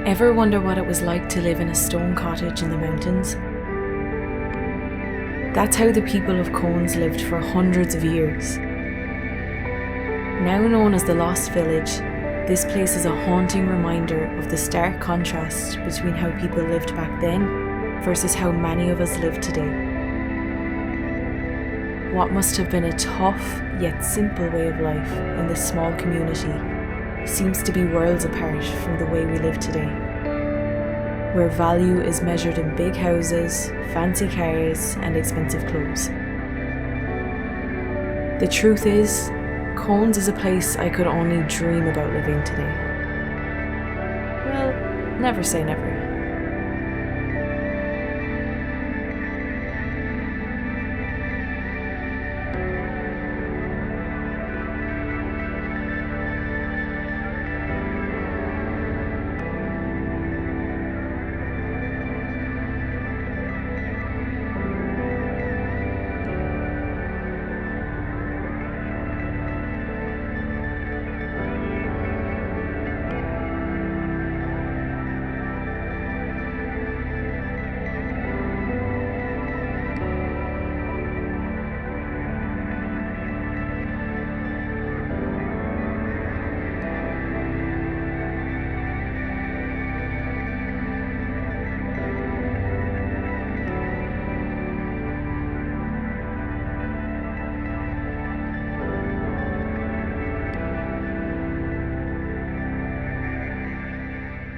Ever wonder what it was like to live in a stone cottage in the mountains? That's how the people of Cones lived for hundreds of years. Now known as the Lost Village, this place is a haunting reminder of the stark contrast between how people lived back then versus how many of us live today. What must have been a tough yet simple way of life in this small community seems to be worlds apart from the way we live today, where value is measured in big houses, fancy cars, and expensive clothes. The truth is, Cones is a place I could only dream about living today. Well, never say never.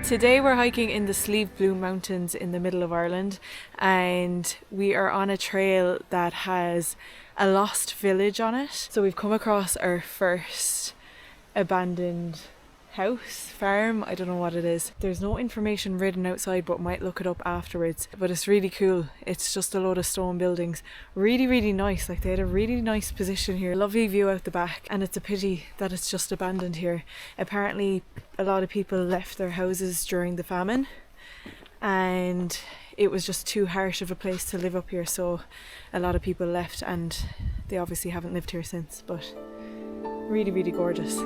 Today we're hiking in the Slieve Bloom Mountains in the middle of Ireland, and we are on a trail that has a lost village on it. So we've come across our first abandoned house, farm, I don't know what it is. There's no information written outside, but might look it up afterwards. But it's really cool. It's just a load of stone buildings. Really, really nice. Like, they had a really nice position here. Lovely view out the back, and it's a pity that it's just abandoned here. Apparently a lot of people left their houses during the famine, and it was just too harsh of a place to live up here, so a lot of people left, and they obviously haven't lived here since. But really, really gorgeous.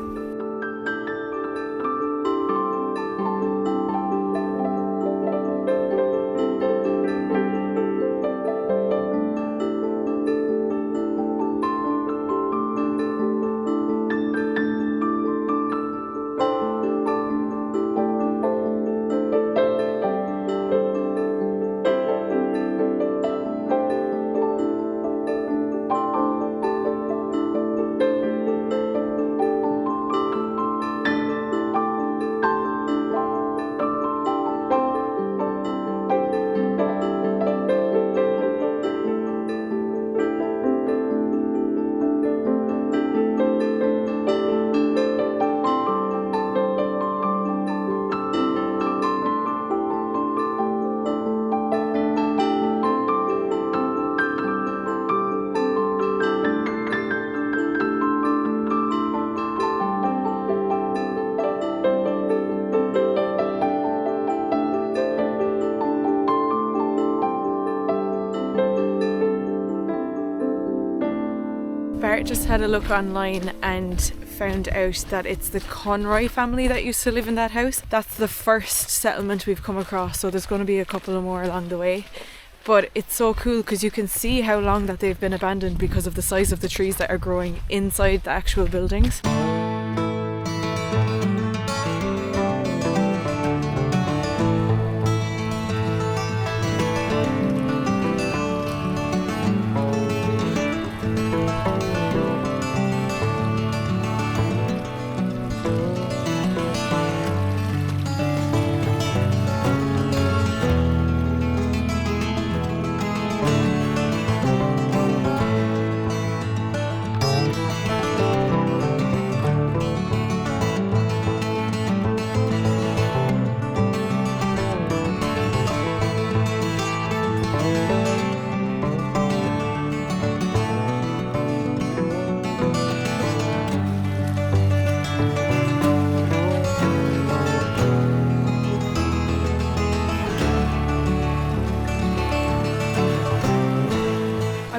Bart just had a look online and found out that it's the Conroy family that used to live in that house. That's the first settlement we've come across, so there's going to be a couple of more along the way. But it's so cool because you can see how long that they've been abandoned because of the size of the trees that are growing inside the actual buildings.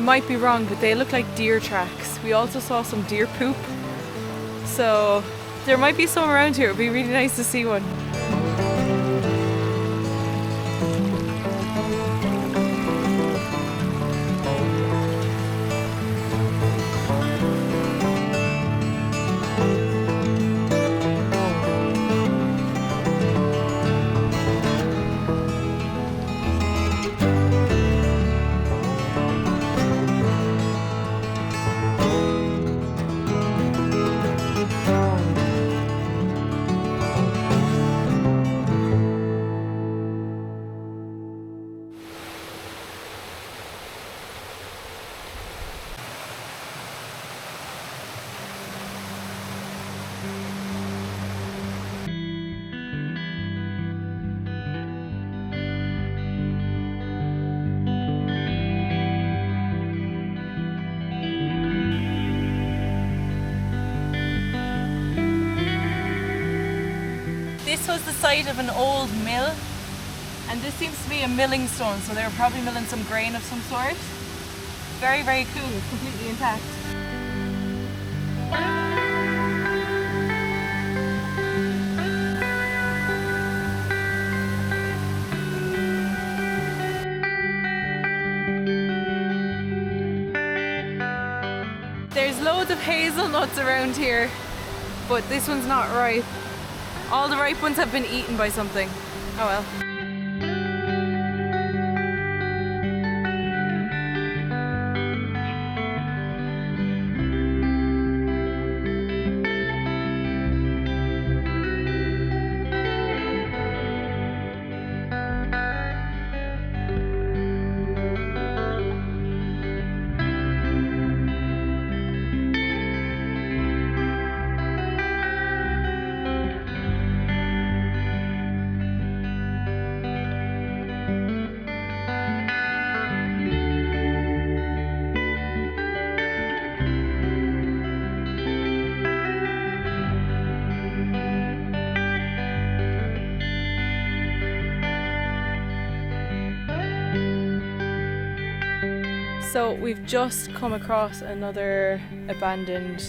Might be wrong, but they look like deer tracks. We also saw some deer poop, so there might be some around here. It'd be really nice to see one. this was the site of an old mill, and this seems to be a milling stone, so they were probably milling some grain of some sort. Very, very cool. It's completely intact. There's loads of hazelnuts around here, but this one's not ripe. All the ripe ones have been eaten by something. Oh well. So we've just come across another abandoned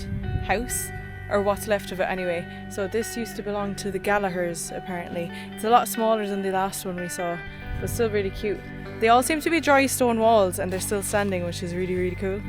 house, or what's left of it anyway. So this used to belong to the Gallaghers apparently. It's a lot smaller than the last one we saw, but still really cute. They all seem to be dry stone walls and they're still standing, which is really, really cool.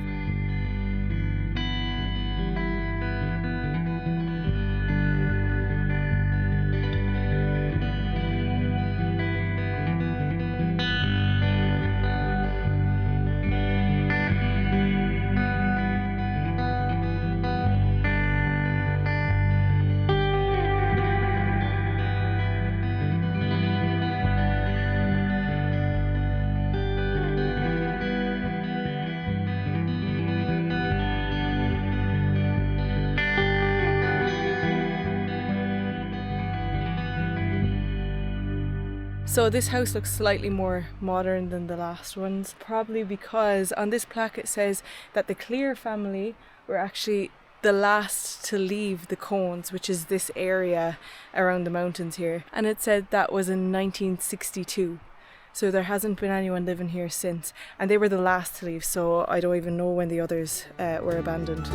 So this house looks slightly more modern than the last ones, probably because on this plaque it says that the Clear family were actually the last to leave the Cones, which is this area around the mountains here. And it said that was in 1962. So there hasn't been anyone living here since. And they were the last to leave, so I don't even know when the others were abandoned.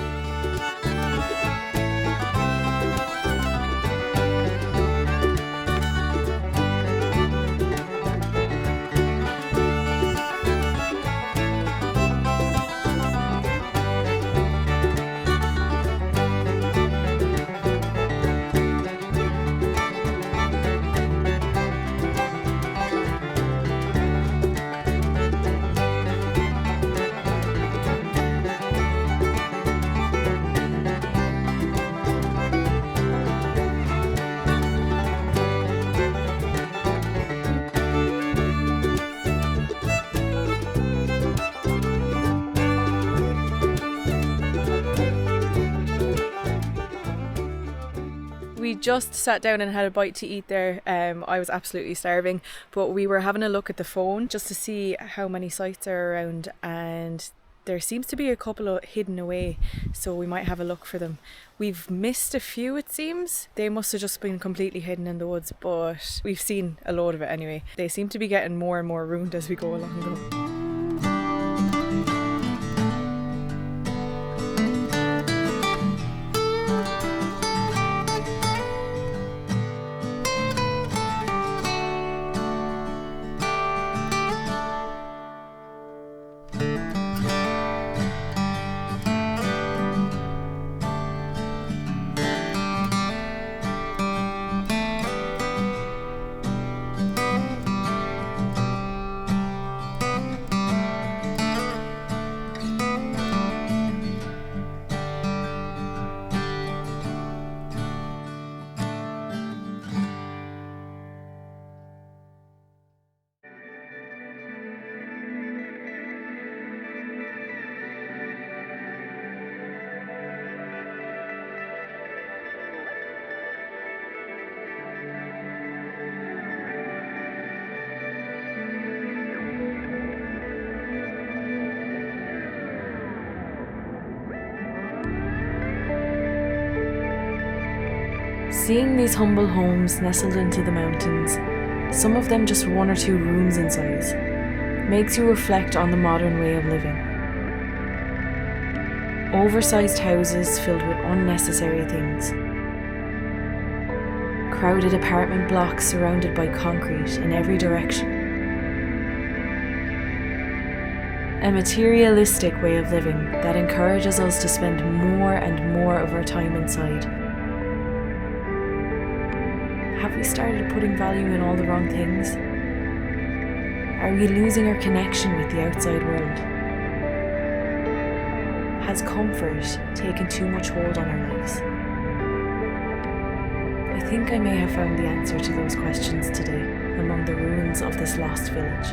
We just sat down and had a bite to eat there. I was absolutely starving, but we were having a look at the phone just to see how many sites are around, and there seems to be a couple of hidden away, so we might have a look for them. We've missed a few, it seems. They must have just been completely hidden in the woods, but we've seen a load of it anyway. They seem to be getting more and more ruined as we go along though. Seeing these humble homes nestled into the mountains, some of them just 1 or 2 rooms in size, makes you reflect on the modern way of living. Oversized houses filled with unnecessary things. Crowded apartment blocks surrounded by concrete in every direction. A materialistic way of living that encourages us to spend more and more of our time inside. Have we started putting value in all the wrong things? Are we losing our connection with the outside world? Has comfort taken too much hold on our lives? I think I may have found the answer to those questions today among the ruins of this lost village.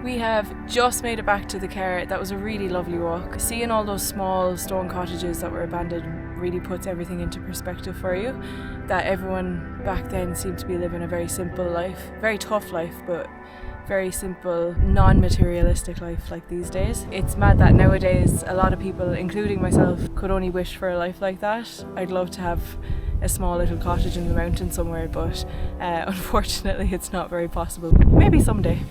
We have just made it back to the Carr. That was a really lovely walk. Seeing all those small stone cottages that were abandoned really puts everything into perspective for you. That everyone back then seemed to be living a very simple life, very tough life, but very simple, non-materialistic life like these days. It's mad that nowadays a lot of people, including myself, could only wish for a life like that. I'd love to have a small little cottage in the mountains somewhere, but unfortunately it's not very possible. Maybe someday.